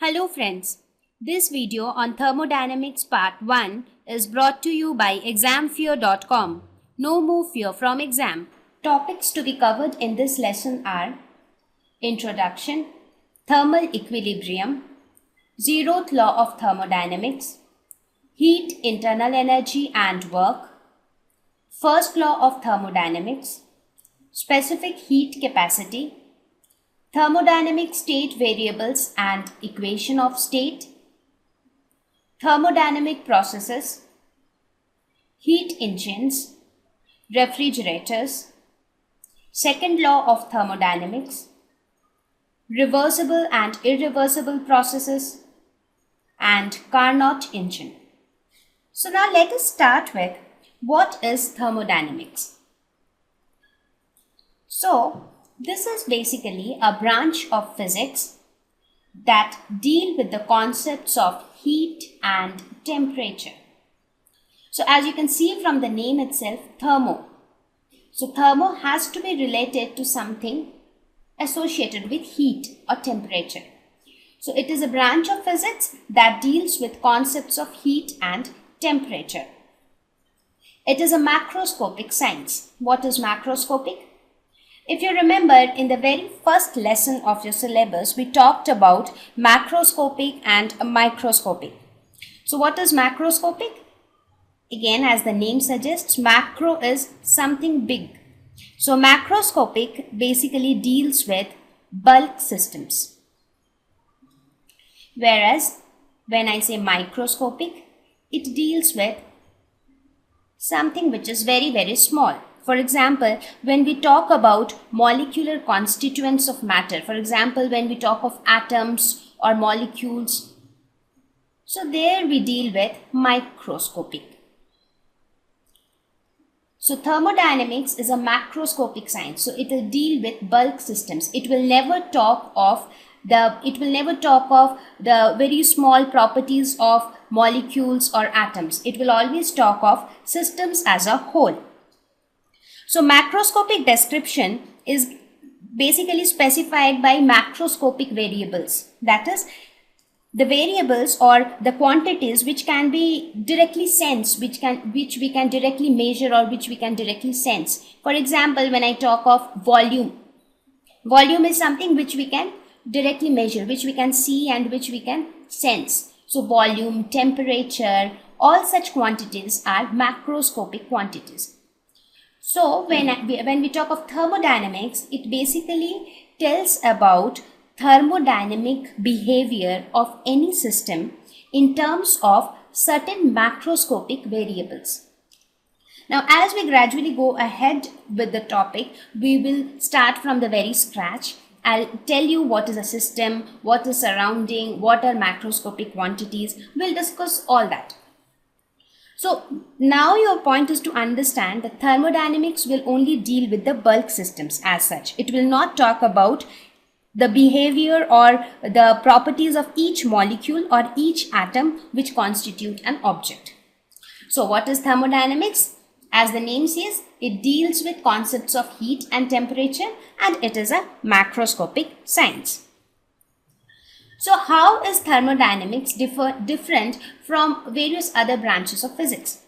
Hello friends, this video on thermodynamics part 1 is brought to you by examfear.com. No more fear from exam. Topics to be covered in this lesson are Introduction, Thermal Equilibrium, Zeroth Law of Thermodynamics, Heat, Internal Energy and Work, First Law of Thermodynamics, Specific Heat Capacity, Thermodynamic state variables and equation of state, thermodynamic processes, heat engines, refrigerators, second law of thermodynamics, reversible and irreversible processes, and Carnot engine. So now let us start with what is thermodynamics. So this is basically a branch of physics that deal with the concepts of heat and temperature. So as you can see from the name itself, thermo. So thermo has to be related to something associated with heat or temperature. So it is a branch of physics that deals with concepts of heat and temperature. It is a macroscopic science. What is macroscopic? If you remember, in the very first lesson of your syllabus, we talked about macroscopic and microscopic. So what is macroscopic? Again, as the name suggests, macro is something big. So macroscopic basically deals with bulk systems. Whereas when I say microscopic, it deals with something which is very, very small. For example, when we talk about molecular constituents of matter, for example, when we talk of atoms or molecules, so there we deal with microscopic. So thermodynamics is a macroscopic science. So it will deal with bulk systems. It will never talk of the very small properties of molecules or atoms. It will always talk of systems as a whole. So macroscopic description is basically specified by macroscopic variables. That is, the variables or the quantities which can be directly sensed, which we can directly measure or which we can directly sense. For example, when I talk of volume, volume is something which we can directly measure, which we can see and which we can sense. So volume, temperature, all such quantities are macroscopic quantities. So when we talk of thermodynamics, it basically tells about thermodynamic behavior of any system in terms of certain macroscopic variables. Now, as we gradually go ahead with the topic, we will start from the very scratch. I'll tell you what is a system, what is surrounding, what are macroscopic quantities. We'll discuss all that. So now your point is to understand that thermodynamics will only deal with the bulk systems as such. It will not talk about the behavior or the properties of each molecule or each atom which constitute an object. So what is thermodynamics? As the name says, it deals with concepts of heat and temperature, and it is a macroscopic science. So how is thermodynamics different from various other branches of physics?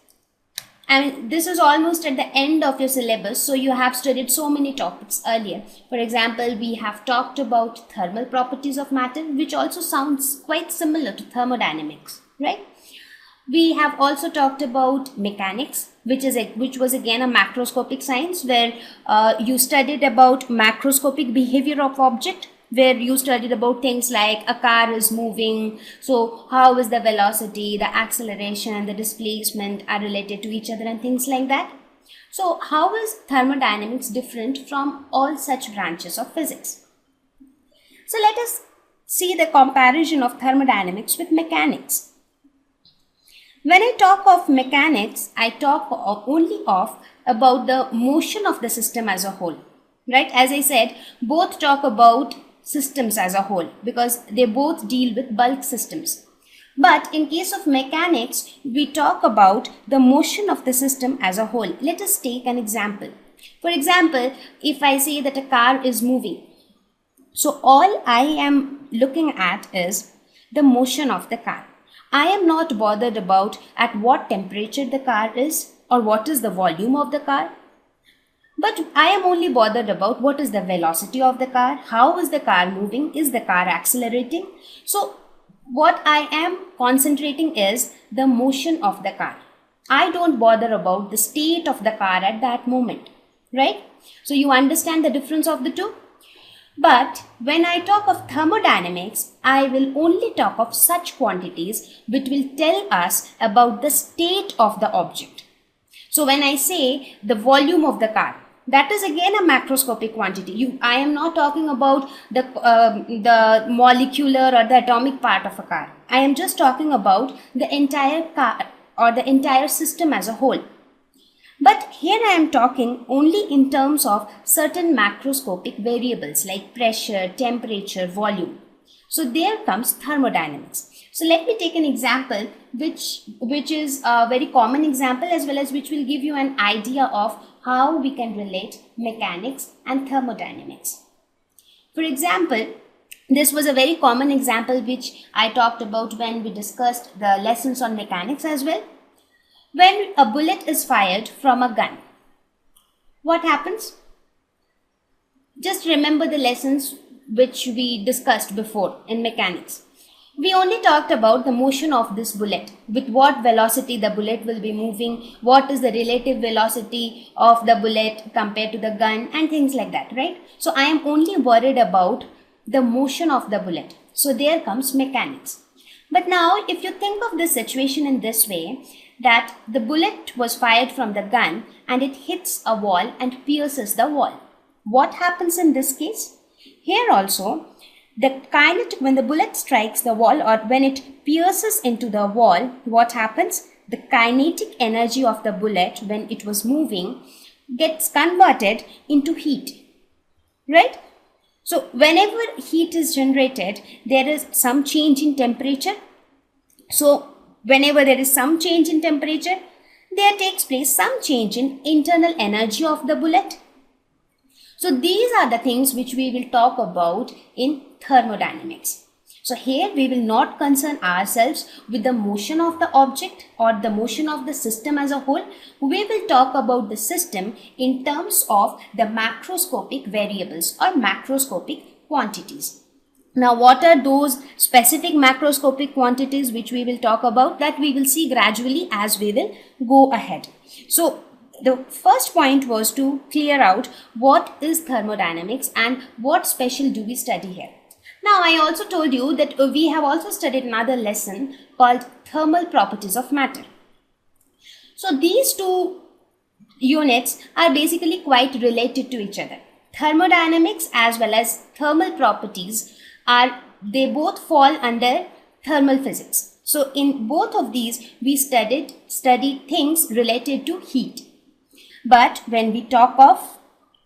I mean, this is almost at the end of your syllabus, so you have studied so many topics earlier. For example, we have talked about thermal properties of matter, which also sounds quite similar to thermodynamics, right? We have also talked about mechanics, which was again a macroscopic science where you studied about macroscopic behavior of object, where you studied about things like a car is moving, so how is the velocity, the acceleration and the displacement are related to each other and things like that. So how is thermodynamics different from all such branches of physics? So let us see the comparison of thermodynamics with mechanics. When I talk of mechanics, I talk only about the motion of the system as a whole, right? As I said, both talk about systems as a whole because they both deal with bulk systems. But in case of mechanics, we talk about the motion of the system as a whole. Let us take an example. For example, if I say that a car is moving, so all I am looking at is the motion of the car. I am not bothered about at what temperature the car is or what is the volume of the car. But I am only bothered about what is the velocity of the car, how is the car moving, is the car accelerating. So what I am concentrating is the motion of the car. I don't bother about the state of the car at that moment, right? So you understand the difference of the two? But when I talk of thermodynamics, I will only talk of such quantities which will tell us about the state of the object. So when I say the volume of the car, that is again a macroscopic quantity. I am not talking about the molecular or the atomic part of a car. I am just talking about the entire car or the entire system as a whole. But here I am talking only in terms of certain macroscopic variables like pressure, temperature, volume. So there comes thermodynamics. So let me take an example which is a very common example as well as which will give you an idea of how we can relate mechanics and thermodynamics. For example, this was a very common example which I talked about when we discussed the lessons on mechanics as well. When a bullet is fired from a gun, what happens? Just remember the lessons which we discussed before in mechanics. We only talked about the motion of this bullet, with what velocity the bullet will be moving, what is the relative velocity of the bullet compared to the gun and things like that, right? So I am only worried about the motion of the bullet. So there comes mechanics. But now if you think of this situation in this way, that the bullet was fired from the gun and it hits a wall and pierces the wall. What happens in this case? Here also, when the bullet strikes the wall or when it pierces into the wall, what happens? The kinetic energy of the bullet when it was moving gets converted into heat, right? So whenever heat is generated, there is some change in temperature. So whenever there is some change in temperature, there takes place some change in internal energy of the bullet. So these are the things which we will talk about in thermodynamics. So here we will not concern ourselves with the motion of the object or the motion of the system as a whole. We will talk about the system in terms of the macroscopic variables or macroscopic quantities. Now, what are those specific macroscopic quantities which we will talk about? That we will see gradually as we will go ahead. So, the first point was to clear out what is thermodynamics and what special do we study here. Now, I also told you that we have also studied another lesson called thermal properties of matter. So, these two units are basically quite related to each other. Thermodynamics as well as thermal properties they both fall under thermal physics. So in both of these we studied things related to heat. But when we talk of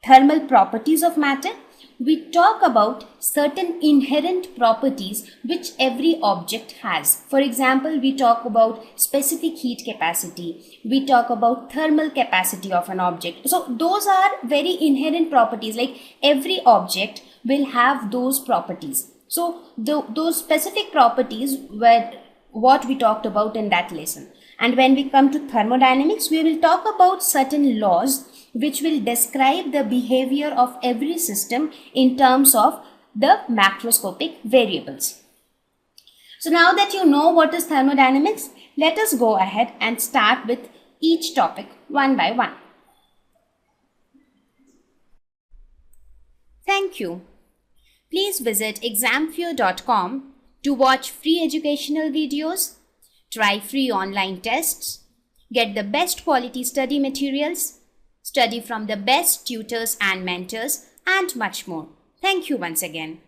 thermal properties of matter, we talk about certain inherent properties which every object has. For example, we talk about specific heat capacity. We talk about thermal capacity of an object. So those are very inherent properties, like every object will have those properties. So those specific properties were what we talked about in that lesson. And when we come to thermodynamics, we will talk about certain laws which will describe the behavior of every system in terms of the macroscopic variables. So now that you know what is thermodynamics, let us go ahead and start with each topic one by one. Thank you. Please visit examfear.com to watch free educational videos, try free online tests, get the best quality study materials, study from the best tutors and mentors, and much more. Thank you once again.